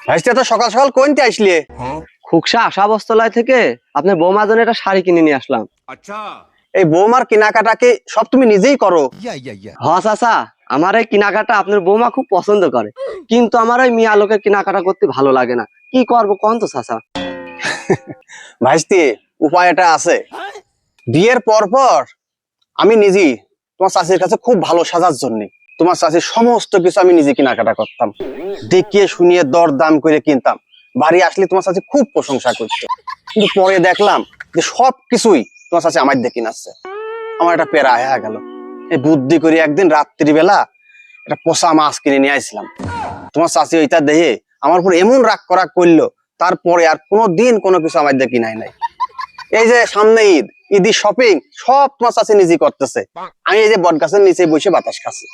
ভাইস্তে তো সকাল সকাল কোনতে আসলে? খুকসা আশা বস্ত্রালয় থেকে আপনার বৌমার জন্য একটা শাড়ি কিনে নিয়ে আসলাম। এই বৌমার কেনাকাটা কি সব তুমি নিজেই করো? হ্যাঁ চাচা, আমার এই কেনাকাটা আপনার বৌমা খুব পছন্দ করে, কিন্তু আমার ওই মিয়া লোকের কেনাকাটা করতে ভালো লাগে না। কি করবো কোন তো চাচা? ভাইস্তে উপায় এটা আছে। বিয়ের পর পর আমি নিজেই তোমার চাষির কাছে খুব ভালো সাজার জন্য তোমার চাষির সমস্ত কিছু আমি নিজে কেনাকাটা করতাম, দেখিয়ে শুনিয়ে দর দাম করে কিনতাম। বাড়ি আসলে তোমার চাষি খুব প্রশংসা করতো, কিন্তু পরে দেখলাম যে সব কিছুই তোমার চাষি আমার দিয়ে কিনাচ্ছে। আমার একটা পেরা হয়ে গেল। এই বুদ্ধি করে একদিন রাত্রিবেলা একটা পোষা মাছ কিনে নিয়ে আসলাম। তোমার চাষি ওইটা দেখে আমার উপর এমন রাগ করা করলো, তারপরে আর কোনোদিন কোনো কিছু আমার দিয়ে কিনাই নাই। এই যে সামনে ঈদের শপিং সব তোমার চাষি নিজে করতেছে, আমি এই যে বট গাছের নিচে বসে বাতাস খাচ্ছি।